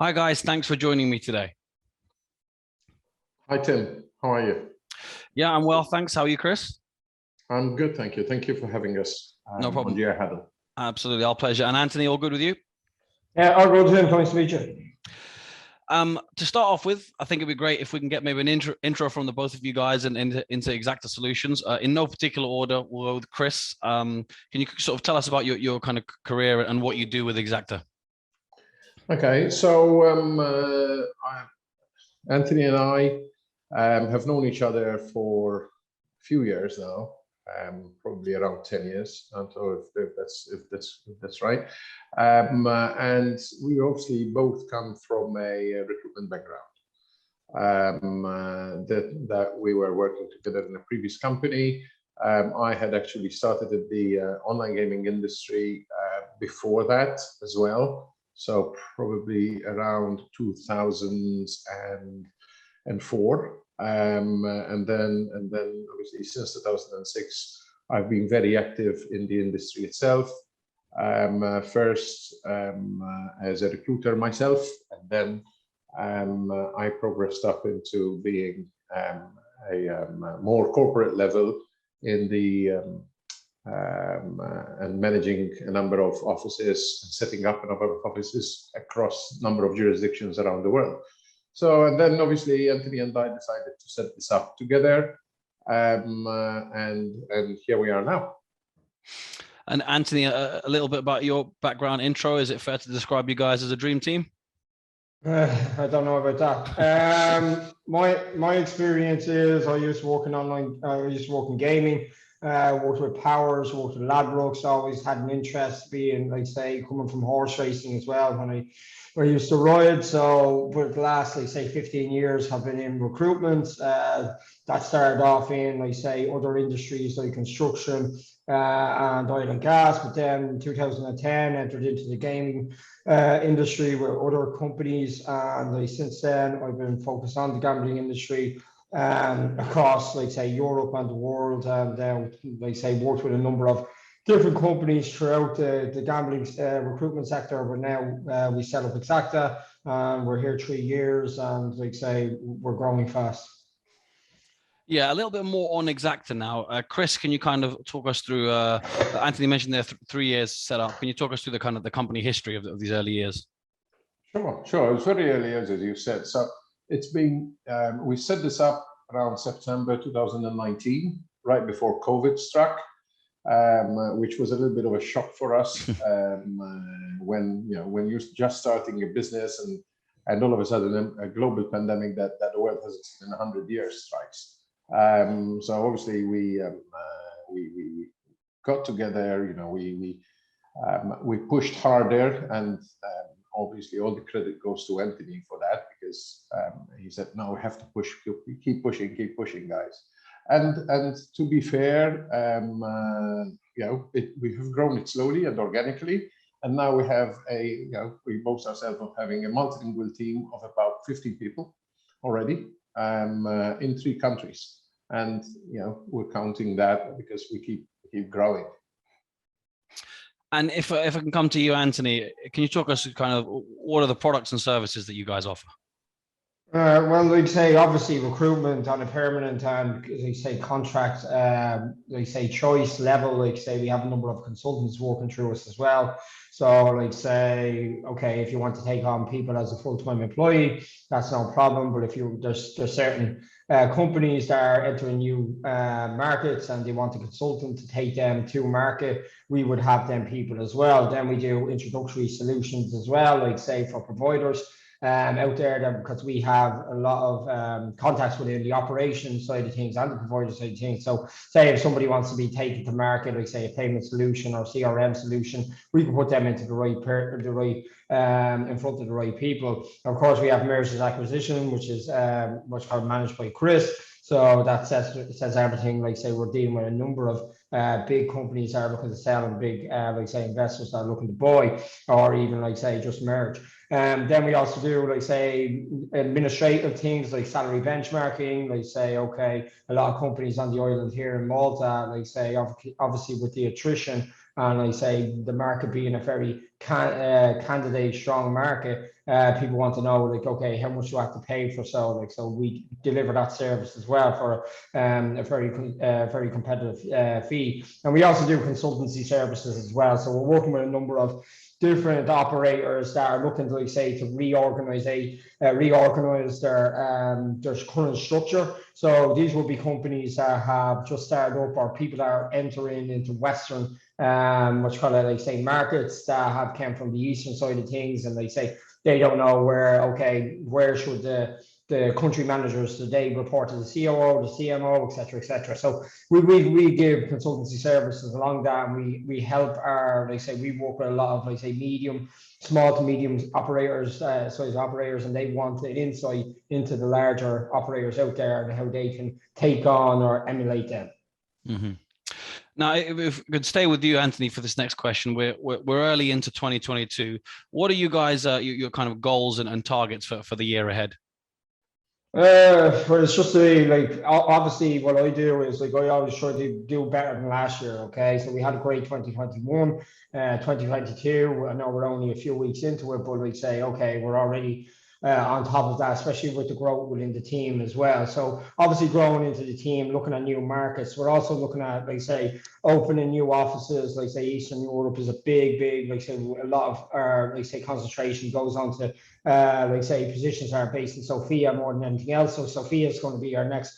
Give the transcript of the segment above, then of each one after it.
Hi guys, thanks for joining me today. Hi Tim, how are you? Yeah, I'm well, thanks. How are you, Chris? I'm good, thank you. Thank you for having us No problem. on GI Huddle. Absolutely, our pleasure. And Anthony, all good with you? Yeah, all good, Tim. Nice to meet you. To start off with, I think it'd be great if we can get maybe an intro from the both of you guys and into Exacta Solutions. In no particular order, we'll go with Chris. Can you sort of tell us about your kind of career and what you do with Exacta? Okay, so Anthony and I have known each other for a few years now, probably around 10 years. I don't know if that's right. And we obviously both come from a recruitment background. That we were working together in a previous company. I had actually started in the online gaming industry before that as well. So probably around 2004, and then obviously since 2006, I've been very active in the industry itself. First as a recruiter myself, and then I progressed up into being a more corporate level in the and managing a number of offices and setting up a number of offices across a number of jurisdictions around the world. So, and then obviously Anthony and I decided to set this up together, and here we are now. And Anthony, a little bit about your background intro. Is it fair to describe you guys as a dream team? I don't know about that. My experience is I used to work in online. I used to work in gaming. Worked with Powers, worked with Ladbrokes. Always had an interest being, like say, coming from horse racing as well. When I used to ride. So, for the last, like say, 15 years, have been in recruitment. That started off in, like say, other industries like construction and oil and gas. But then in 2010, entered into the gaming industry with other companies, and like since then I've been focused on the gambling industry across, like say, Europe and the world, and like say worked with a number of different companies throughout the gambling recruitment sector. But now we set up Exacta, and we're here 3 years, and like say we're growing fast. Yeah, a little bit more on Exacta now. Chris, can you kind of talk us through, Anthony mentioned there 3 years set up. Can you talk us through the kind of the company history of these early years? Sure. It was very early years, as you said. So it's been, we set this up around September 2019, right before COVID struck, which was a little bit of a shock for us when you're just starting a business and all of a sudden a global pandemic that the world hasn't seen in 100 years strikes. So obviously we got together, we pushed harder, and obviously all the credit goes to Anthony for that, because he said, no, we have to push, keep pushing, guys. And to be fair, we have grown it slowly and organically, and now we have we boast ourselves of having a multilingual team of about 15 people already in 3 countries, and we're counting that because we keep growing. And if I can come to you, Anthony, can you talk us kind of what are the products and services that you guys offer? Well, like say, obviously recruitment on a permanent and, like say, contract, like say, choice level. Like say, we have a number of consultants working through us as well. So, like say, okay, if you want to take on people as a full-time employee, that's no problem. But if there's certain companies that are entering new markets and they want a consultant to take them to market, we would have them people as well. Then we do introductory solutions as well, like say for providers out there, because we have a lot of contacts within the operations side of things and the provider side of things. So say if somebody wants to be taken to market, like say a payment solution or CRM solution, we can put them into the right in front of the right people. Of course, we have mergers acquisition, which is what's called managed by Chris. So that says everything. Like say, we're dealing with a number of big companies that are looking to sell, and big like say investors that are looking to buy, or even like say just merge. Then we also do, like say, administrative things like salary benchmarking. Like say, okay, a lot of companies on the island here in Malta, like say, obviously with the attrition and like say the market being a very candidate strong market, people want to know, like, okay, how much do I have to pay for so, like, so we deliver that service as well for a very competitive fee. And we also do consultancy services as well. So we're working with a number of different operators that are looking to, like, say, to reorganize their current structure. So these will be companies that have just started up, or people that are entering into Western, what's called, like, say, markets that have come from the eastern side of things, and they say they don't know where should the country managers today report to the COO, the CMO, etc., etc. So we give consultancy services along that, and we help our, like, say, we work with a lot of, like, say, small to medium operators, size operators, and they want an insight into the larger operators out there and how they can take on or emulate them. Mm-hmm. Now, if we could stay with you, Anthony, for this next question, we're early into 2022. What are you guys, your kind of goals and targets for the year ahead? Well, it's just like, obviously what I do is, like, I always try to do better than last year. Okay, so we had a great 2021, 2022. I know we're only a few weeks into it, but we say, okay, we're already on top of that, especially with the growth within the team as well. So obviously growing into the team, looking at new markets. We're also looking at, like, say, opening new offices. Like, say, Eastern Europe is a big, like, say, a lot of our, like, say, concentration goes on to like, say, positions are based in Sofia more than anything else. So Sofia is going to be our next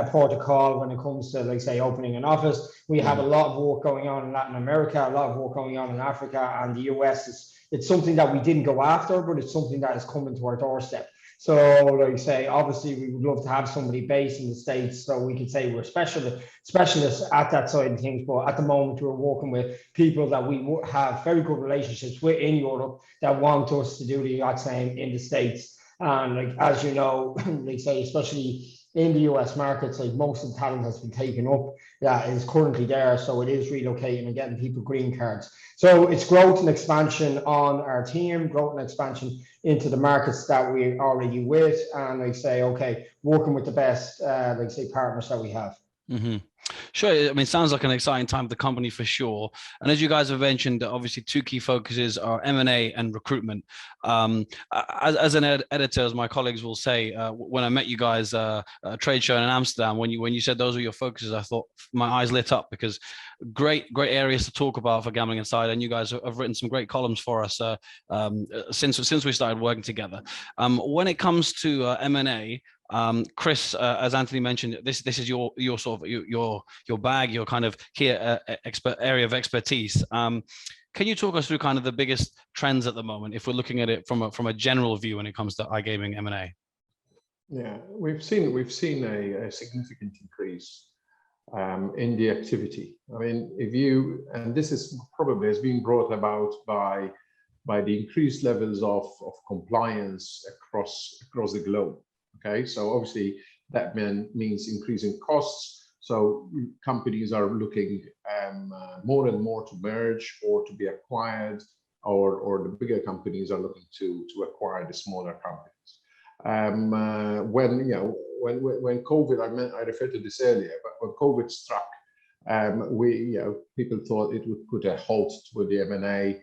port of call when it comes to, like, say, opening an office. We have a lot of work going on in Latin America, a lot of work going on in Africa, and the US it's something that we didn't go after, but it's something that is coming to our doorstep. So, like, say, obviously we would love to have somebody based in the States, so we could say we're specialists at that side of things. But at the moment, we're working with people that we have very good relationships with in Europe that want us to do the exact same in the States. And, like, as you know, like, say, especially in the US markets, like, most of the talent has been taken up that is currently there. So it is relocating and getting people green cards. So it's growth and expansion on our team, growth and expansion into the markets that we're already with, and, like, say, okay, working with the best, like, say, partners that we have. Mm-hmm. Sure. I mean, it sounds like an exciting time for the company for sure. And as you guys have mentioned, obviously two key focuses are M&A and recruitment. As an editor, as my colleagues will say, when I met you guys at a trade show in Amsterdam, when you said those were your focuses, I thought my eyes lit up, because great areas to talk about for Gambling Inside, and you guys have written some great columns for us since we started working together. When it comes to M&A, Chris, as Anthony mentioned, this is your sort of your bag, your kind of key area of expertise. Can you talk us through kind of the biggest trends at the moment, if we're looking at it from a general view when it comes to iGaming M&A? Yeah, we've seen a significant increase in the activity. I mean, and this is probably has been brought about by the increased levels of compliance across the globe. Okay, so obviously that means increasing costs. So companies are looking more and more to merge or to be acquired, or the bigger companies are looking to acquire the smaller companies. When COVID, I referred to this earlier, but when COVID struck, people thought it would put a halt to the M&A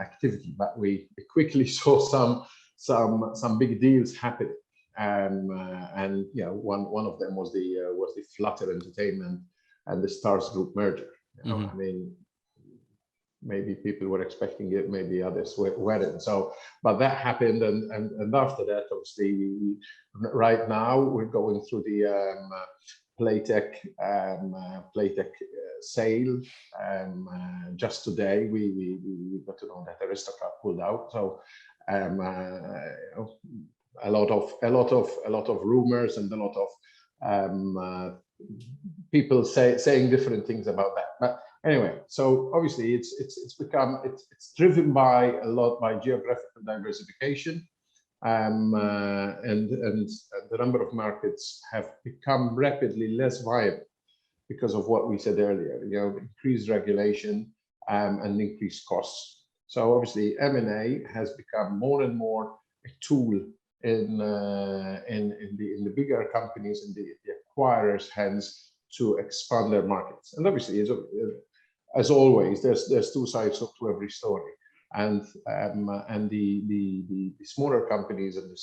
activity, but we quickly saw some big deals happen. And one of them was the Flutter Entertainment and the Stars Group merger. I mean, maybe people were expecting it, maybe others weren't. So, but that happened, and after that, obviously, right now we're going through the Playtech sale. Just today, we got to know that Aristocrat pulled out. So. A lot of rumors and a lot of people saying different things about that. But anyway, so obviously it's driven by a lot by geographical diversification, and the number of markets have become rapidly less viable because of what we said earlier. Increased regulation and increased costs. So obviously M&A has become more and more a tool in the bigger companies and the acquirers' hands to expand their markets. And obviously, as always, there's two sides to every story. and the smaller companies and the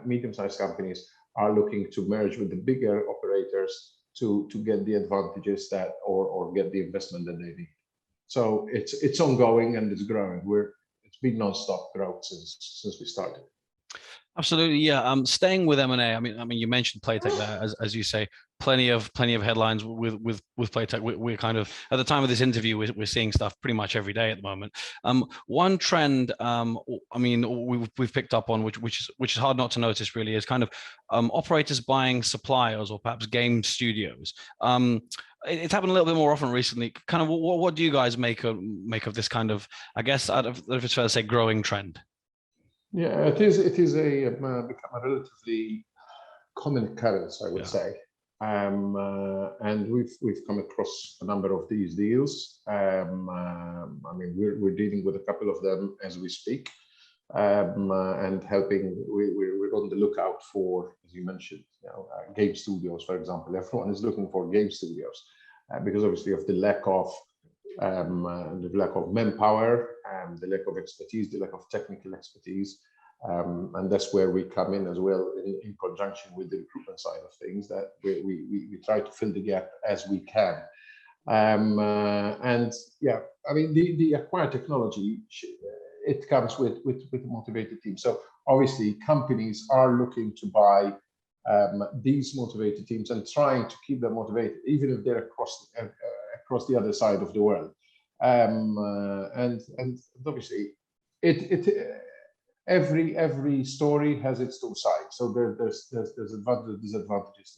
medium-sized companies are looking to merge with the bigger operators to get the advantages that or get the investment that they need. So it's ongoing and it's growing. It's been non-stop growth since we started. Absolutely, yeah. Staying with M&A. I mean, you mentioned Playtech there, as you say, plenty of headlines with Playtech. We're kind of at the time of this interview, we're seeing stuff pretty much every day at the moment. One trend, I mean, we've picked up on, which is hard not to notice, really, is kind of operators buying suppliers or perhaps game studios. It's happened a little bit more often recently. Kind of, what do you guys make of this kind of, I guess, if it's fair to say, growing trend? Yeah, it is become a relatively common occurrence, I would say, and we've come across a number of these deals. I mean, we're dealing with a couple of them as we speak, and helping. We're on the lookout for, as you mentioned, game studios, for example. Everyone is looking for game studios because obviously of the lack of manpower, the lack of expertise, the lack of technical expertise, and that's where we come in as well in conjunction with the recruitment side of things. That we try to fill the gap as we can, and yeah, I mean the acquired technology, it comes with a motivated team. So obviously companies are looking to buy these motivated teams and trying to keep them motivated, even if they're across the other side of the world, and obviously every story has its two sides. So there's advantages, disadvantages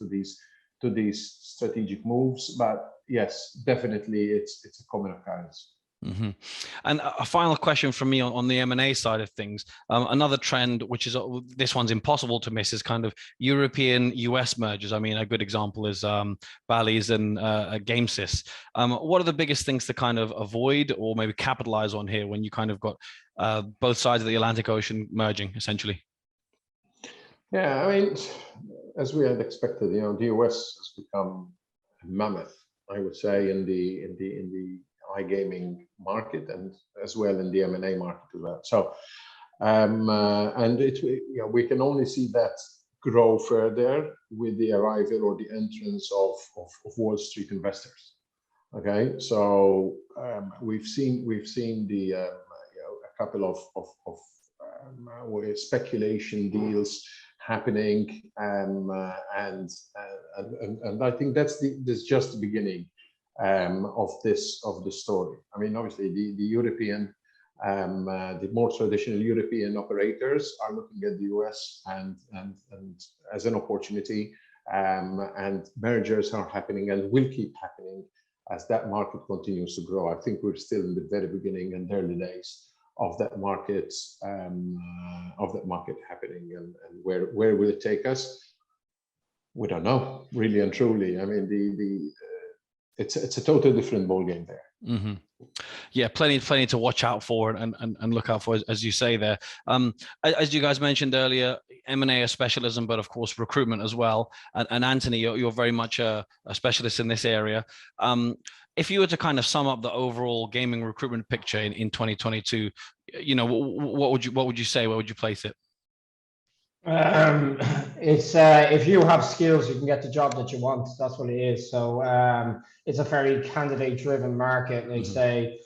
to these strategic moves, but yes, definitely it's a common occurrence. Mm-hmm. And a final question from me on the M&A side of things. Another trend, which is this one's impossible to miss, is kind of European-US mergers. I mean, a good example is Bally's and GameSys. What are the biggest things to kind of avoid or maybe capitalize on here when you kind of got both sides of the Atlantic Ocean merging, essentially? Yeah, I mean, as we had expected, the US has become a mammoth, I would say, in the iGaming market and as well in the M&A market as well. So, and we can only see that grow further with the arrival or the entrance of Wall Street investors. Okay, so we've seen a couple of speculation deals happening, and I think that's just the beginning of the story. I mean, obviously the European, the more traditional European operators are looking at the US and as an opportunity, and mergers are happening and will keep happening as that market continues to grow. I think we're still in the very beginning and early days of that market happening, and where will it take us? We don't know, really and truly. I mean, it's a totally different ballgame there. Mm-hmm. Yeah, plenty to watch out for and look out for, as you say there. As you guys mentioned earlier, M&A a specialism, but of course recruitment as well. And Anthony, you're very much a specialist in this area. If you were to kind of sum up the overall gaming recruitment picture in 2022, what would you say? Where would you place it? It's if you have skills, you can get the job that you want. That's what it is. So it's a very candidate-driven market. They say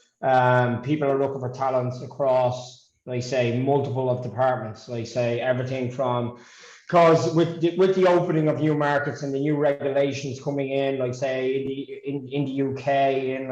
people are looking for talents across, they say, multiple of departments. They say everything from, because with the opening of new markets and the new regulations coming in, like say in the UK, and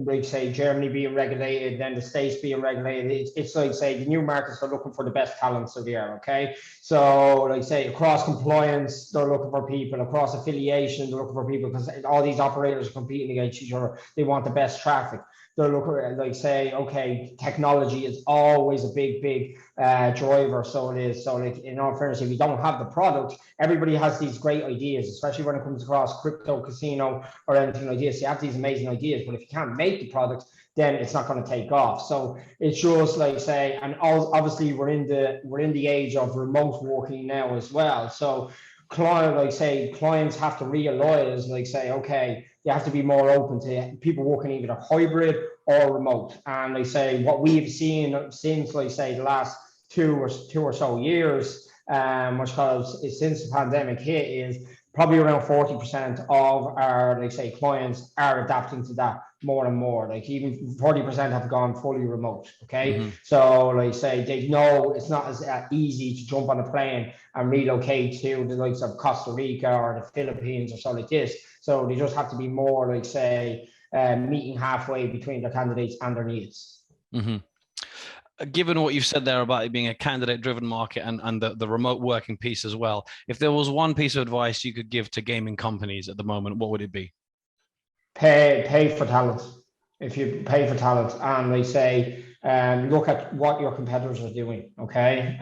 like say Germany being regulated, then the States being regulated, it's like say the new markets are looking for the best talents of the year. Okay, so like say across compliance, they're looking for people. Across affiliation, they're looking for people, because all these operators are competing against each other. They want the best traffic. They're looking at, like say, okay, technology is always a big driver. So it is. So like, in all fairness, if you don't have the product, everybody has these great ideas, especially when it comes across crypto, casino, or anything like this. You have these amazing ideas, but if you can't make the product, then it's not going to take off. So it's just like say, and obviously we're in the age of remote working now as well. So clients have to realize, like say, okay, you have to be more open to people working either hybrid or remote. And they say what we've seen since, like say, the last two or so years, which since the pandemic hit, is probably around 40% of our, like say, clients are adapting to that more and more. Like even 40% have gone fully remote. Okay, so like say they know it's not as easy to jump on a plane and relocate to the likes of Costa Rica or the Philippines or something like this. So they just have to be more, like say, meeting halfway between the candidates and their needs. Given what you've said there about it being a candidate-driven market and the remote working piece as well, if there was one piece of advice you could give to gaming companies at the moment, what would it be? Pay for talent. If you pay for talent, and they say, look at what your competitors are doing. Okay,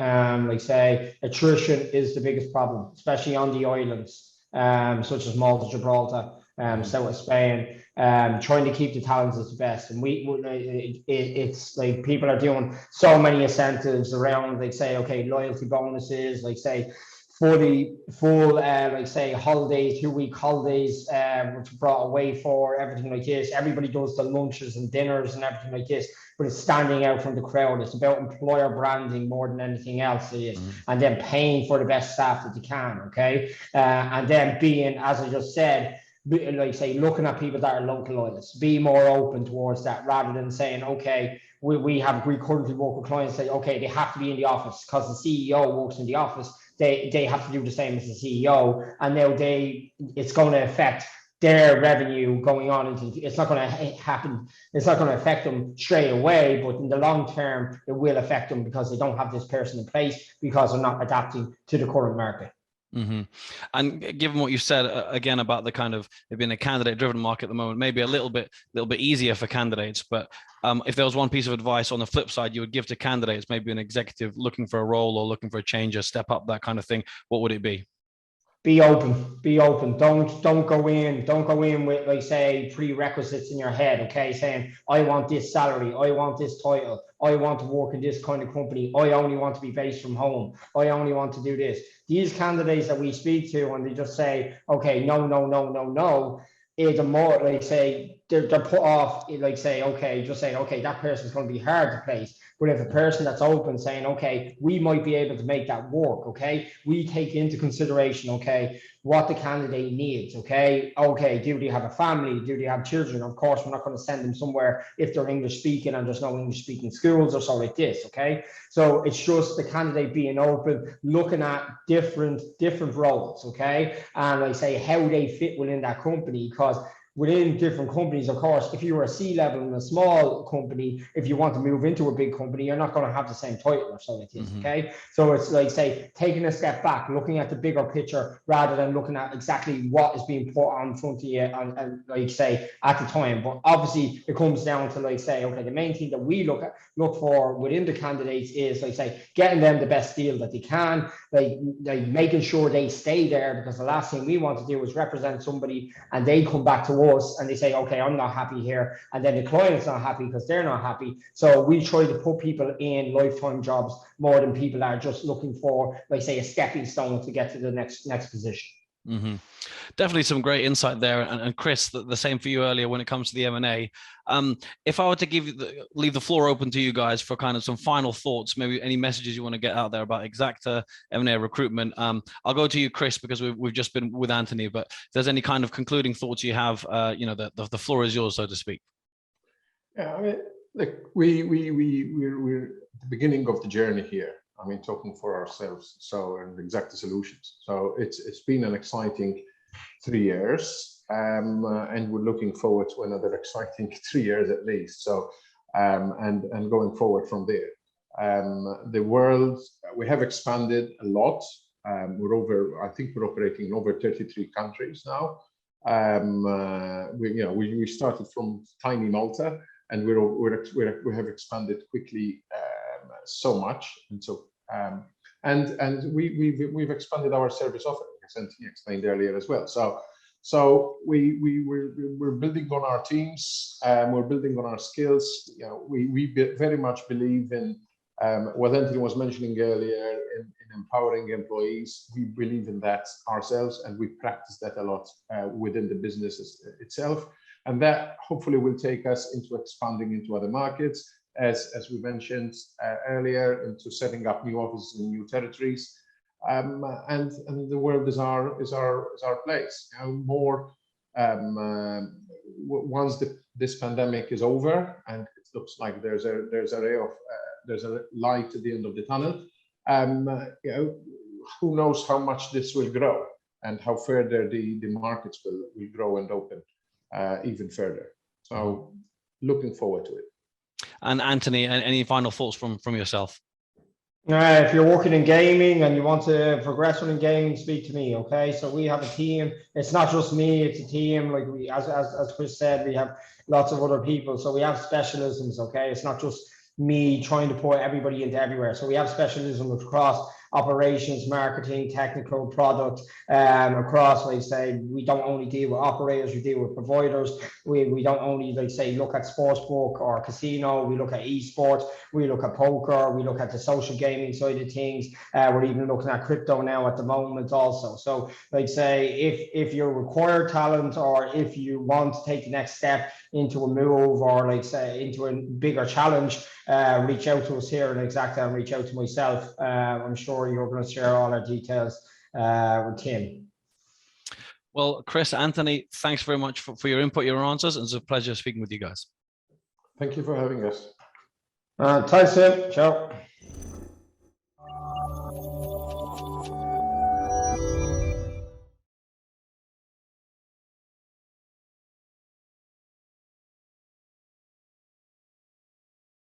like say, attrition is the biggest problem, especially on the islands, such as Malta, Gibraltar, south of Spain. Trying to keep the talent is the best, and it's like people are doing so many incentives around. Like say, okay, loyalty bonuses, like say, full like say holidays, 2-week holidays, which are brought away for everything like this. Everybody does the lunches and dinners and everything like this, but it's standing out from the crowd. It's about employer branding more than anything else it is. And then paying for the best staff that you can. Okay, and then being, as I just said, like say, looking at people that are localized, be more open towards that, rather than saying, okay, we currently work with clients say, okay, they have to be in the office because the CEO works in the office. They have to do the same as the CEO, and now it's going to affect their revenue going on into. It's not going to happen. It's not going to affect them straight away, but in the long term, it will affect them because they don't have this person in place because they're not adapting to the current market. And given what you said again about the kind of it being a candidate-driven market at the moment, maybe a little bit easier for candidates. But if there was one piece of advice on the flip side you would give to candidates, maybe an executive looking for a role or looking for a change, a step up, that kind of thing, what would it be? Be open. Don't go in with, like say, prerequisites in your head. Okay, saying I want this salary, I want this title, I want to work in this kind of company, I only want to be based from home, I only want to do this. These candidates that we speak to, and they just say, okay, no, is more like say they're put off. Like say, okay, just saying, okay, that person's going to be hard to place. But if a person that's open saying, okay, we might be able to make that work, okay, we take into consideration, okay, what the candidate needs, okay, do they have a family? Do they have children? Of course, we're not going to send them somewhere if they're English speaking and there's no English speaking schools or something like this, okay? So it's just the candidate being open, looking at different roles, okay, and I say how they fit within that company, because within different companies, of course, if you were a C-level in a small company, if you want to move into a big company, you're not going to have the same title or something like this, okay? So it's like, say, taking a step back, looking at the bigger picture rather than looking at exactly what is being put on front of you and like, say, at the time. But obviously, it comes down to, like, say, okay, the main thing that we look for within the candidates is, like, say, getting them the best deal that they can, like making sure they stay there, because the last thing we want to do is represent somebody and they come back to us and they say, okay, I'm not happy here, and then the client's not happy because they're not happy. So we try to put people in lifetime jobs more than people are just looking for, like, say, a stepping stone to get to the next position. Definitely some great insight there, and Chris, the same for you earlier when it comes to the M&A. If I were to leave the floor open to you guys for kind of some final thoughts, maybe any messages you want to get out there about Exacta, M&A recruitment. I'll go to you, Chris, because we've just been with Anthony, but if there's any kind of concluding thoughts you have, the floor is yours, so to speak. Yeah, I mean, like we're at the beginning of the journey here. I mean, talking for ourselves, so and Exacta Solutions. So it's been an exciting 3 years, and we're looking forward to another exciting 3 years at least. So and going forward from there. The world, we have expanded a lot. I think we're operating in over 33 countries now. We started from tiny Malta, and we have expanded quickly. So much, and so and we've expanded our service offering, as Anthony explained earlier as well. So we're building on our teams, we're building on our skills. We very much believe in what Anthony was mentioning earlier in empowering employees. We believe in that ourselves, and we practice that a lot within the business itself. And that hopefully will take us into expanding into other markets, as we mentioned earlier, into setting up new offices in new territories. And the world is our place. More once this pandemic is over, and it looks like there's a light at the end of the tunnel. Who knows how much this will grow and how further the markets will grow and open even further. So looking forward to it. And Anthony, any final thoughts from yourself? If you're working in gaming and you want to progress within gaming, speak to me. Okay, so we have a team. It's not just me; it's a team. Like we, as Chris said, we have lots of other people. So we have specialisms. Okay, it's not just me trying to put everybody into everywhere. So we have specialisms across operations, marketing, technical, product, across, like say, we don't only deal with operators, we deal with providers. We don't only, like say, look at sportsbook or casino, we look at esports, we look at poker, we look at the social gaming side of things. We're even looking at crypto now at the moment also. So like say, if you're required talent, or if you want to take the next step into a move, or like say into a bigger challenge, reach out to us here in Exacta and reach out to myself. I'm sure you're going to share all our details with Tim. Well, Chris, Anthony, thanks very much for your input, your answers. It's a pleasure speaking with you guys. Thank you for having us. Thanks, Tim. Ciao.